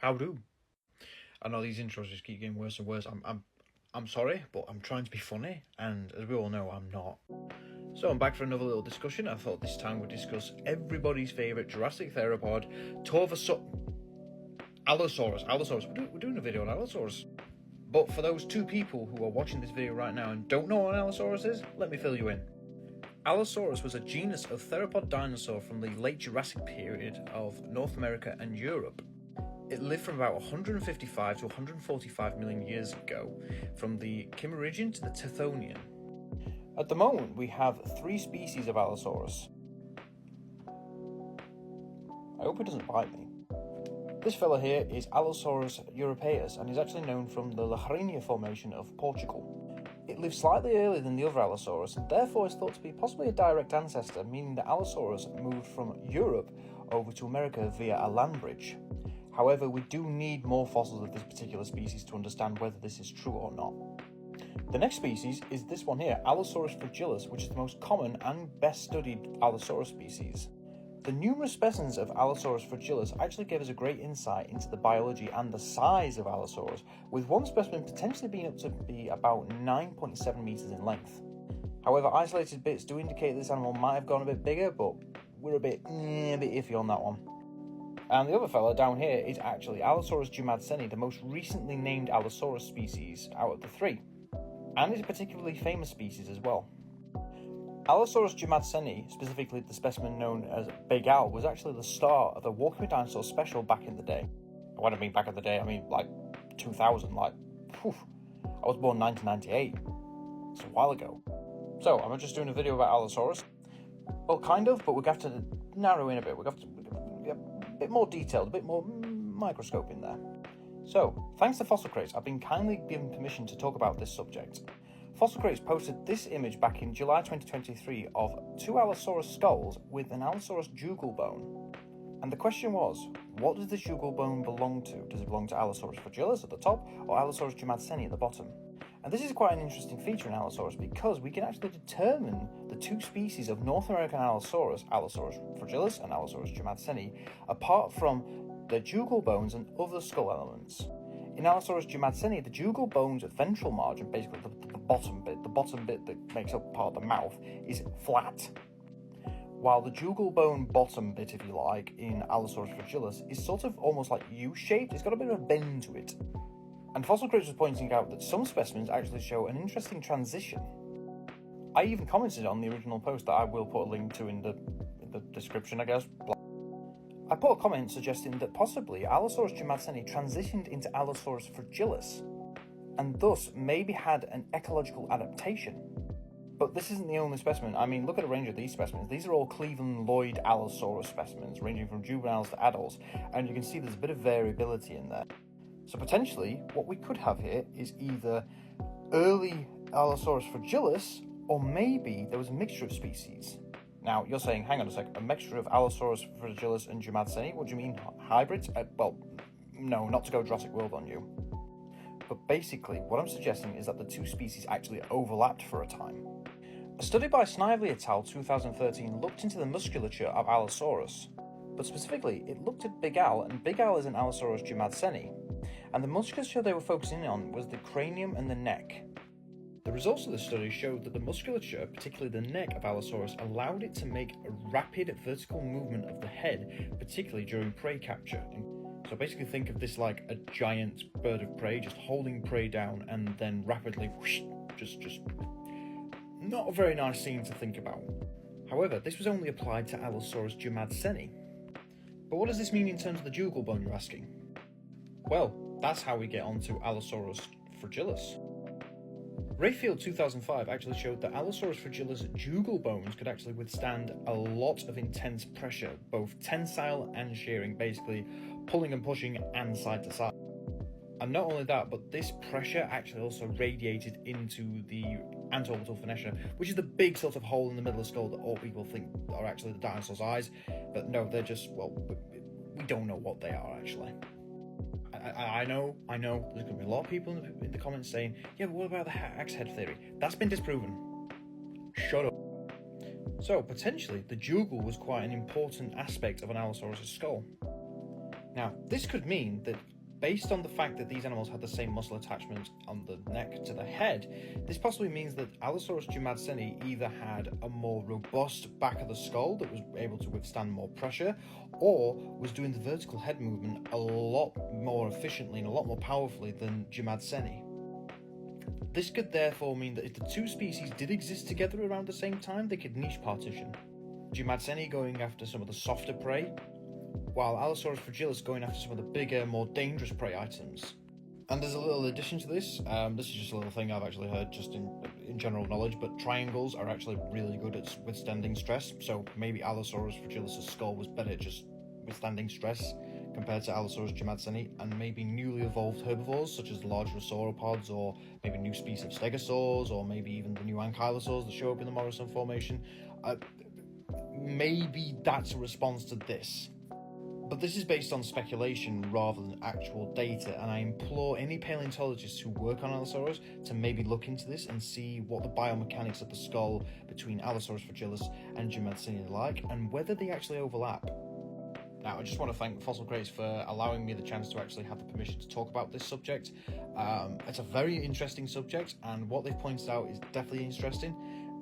How do? I know these intros just keep getting worse and worse. I'm sorry, but I'm trying to be funny, and as we all know, I'm not. So I'm back for another little discussion. I thought this time we'd discuss everybody's favourite Jurassic theropod, Allosaurus. We're doing a video on Allosaurus. But for those two people who are watching this video right now and don't know what an Allosaurus is, let me fill you in. Allosaurus was a genus of theropod dinosaur from the late Jurassic period of North America and Europe. It lived from about 155 to 145 million years ago, from the Kimmeridgian to the Tithonian. At the moment, we have 3 species of Allosaurus. I hope it doesn't bite me. This fella here is Allosaurus europaeus and is actually known from the Lajarinia formation of Portugal. It lived slightly earlier than the other Allosaurus and therefore is thought to be possibly a direct ancestor, meaning that Allosaurus moved from Europe over to America via a land bridge. However, we do need more fossils of this particular species to understand whether this is true or not. The next species is this one here, Allosaurus fragilis, which is the most common and best studied Allosaurus species. The numerous specimens of Allosaurus fragilis actually gave us a great insight into the biology and the size of Allosaurus, with one specimen potentially being up to be about 9.7 meters in length. However, isolated bits do indicate this animal might have gone a bit bigger, but we're a bit iffy on that one. And the other fella down here is actually Allosaurus jumadseni, the most recently named Allosaurus species out of the 3, and is a particularly famous species as well. Allosaurus jumadseni, specifically the specimen known as Big Al, was actually the star of the Walking with Dinosaurs special back in the day. When I mean back in the day, I mean like 2000, I was born in 1998, it's a while ago. So, I'm just doing a video about Allosaurus. Well, kind of, but we're going to have to narrow in a bit, we're going to have to be a bit more detailed, a bit more microscope in there. So, thanks to Fossil Crates, I've been kindly given permission to talk about this subject. Fossil Crates posted this image back in July 2023 of 2 Allosaurus skulls with an Allosaurus jugal bone. And the question was, what does this jugal bone belong to? Does it belong to Allosaurus fragilis at the top or Allosaurus jumadseni at the bottom? And this is quite an interesting feature in Allosaurus because we can actually determine the 2 species of North American Allosaurus, Allosaurus fragilis and Allosaurus jumadseni, apart from their jugal bones and other skull elements. In Allosaurus jumadseni, the jugal bone's ventral margin, basically the bottom bit that makes up part of the mouth, is flat. While the jugal bone bottom bit, if you like, in Allosaurus fragilis is sort of almost like U-shaped, it's got a bit of a bend to it. And Fossil Crates was pointing out that some specimens actually show an interesting transition. I even commented on the original post that I will put a link to in the description, I guess. I put a comment suggesting that possibly Allosaurus jumadseni transitioned into Allosaurus fragilis, and thus maybe had an ecological adaptation. But this isn't the only specimen. I mean, look at a range of these specimens. These are all Cleveland Lloyd Allosaurus specimens, ranging from juveniles to adults, and you can see there's a bit of variability in there. So potentially, what we could have here is either early Allosaurus fragilis, or maybe there was a mixture of species. Now, you're saying, hang on a sec, a mixture of Allosaurus fragilis and jumadseni? What do you mean, hybrids? Well, no, not to go Jurassic World on you. But basically, what I'm suggesting is that the 2 species actually overlapped for a time. A study by Snively et al. 2013 looked into the musculature of Allosaurus, but specifically, it looked at Big Al, and Big Al is an Allosaurus jumadseni, and the musculature they were focusing on was the cranium and the neck. The results of the study showed that the musculature, particularly the neck of Allosaurus, allowed it to make a rapid vertical movement of the head, particularly during prey capture. So basically think of this like a giant bird of prey just holding prey down and then rapidly whoosh, just not a very nice scene to think about. However, this was only applied to Allosaurus jumadseni. But what does this mean in terms of the jugal bone, you're asking? Well, that's how we get onto Allosaurus fragilis. Rayfield 2005 actually showed that Allosaurus fragilis jugal bones could actually withstand a lot of intense pressure, both tensile and shearing, basically pulling and pushing and side to side. And not only that, but this pressure actually also radiated into the anterorbital fenestra, which is the big sort of hole in the middle of the skull that all people think are actually the dinosaur's eyes, but no, they're just, well, we don't know what they are actually. I know, there's going to be a lot of people in the comments saying, yeah, but what about the axe head theory? That's been disproven. Shut up. So, potentially, the jugal was quite an important aspect of an Allosaurus' skull. Now, this could mean that Based on the fact that these animals had the same muscle attachment on the neck to the head, this possibly means that Allosaurus jumadseni either had a more robust back of the skull that was able to withstand more pressure, or was doing the vertical head movement a lot more efficiently and a lot more powerfully than jumadseni. This could therefore mean that if the two species did exist together around the same time, they could niche partition. Jumadseni going after some of the softer prey, while Allosaurus fragilis going after some of the bigger, more dangerous prey items. And there's a little addition to this. This is just a little thing I've actually heard just in general knowledge, but triangles are actually really good at withstanding stress, so maybe Allosaurus fragilis' skull was better at just withstanding stress compared to Allosaurus jumadseni, and maybe newly evolved herbivores such as larger sauropods, or maybe new species of stegosaurs, or maybe even the new ankylosaurs that show up in the Morrison Formation. Maybe that's a response to this. But this is based on speculation rather than actual data, and I implore any paleontologists who work on Allosaurus to maybe look into this and see what the biomechanics of the skull between Allosaurus fragilis and jumadseni are like, and whether they actually overlap. Now, I just want to thank Fossil Crates for allowing me the chance to actually have the permission to talk about this subject. It's a very interesting subject, and what they've pointed out is definitely interesting,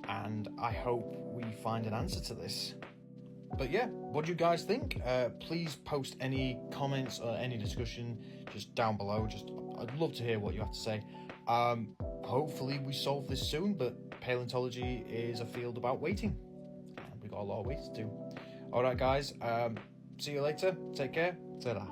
and I hope we find an answer to this. But yeah, what do you guys think? Please post any comments or any discussion just down below. I'd love to hear what you have to say. Hopefully we solve this soon, but paleontology is a field about waiting, and we've got a lot of waiting to do. Alright guys, see you later, take care, ta-da.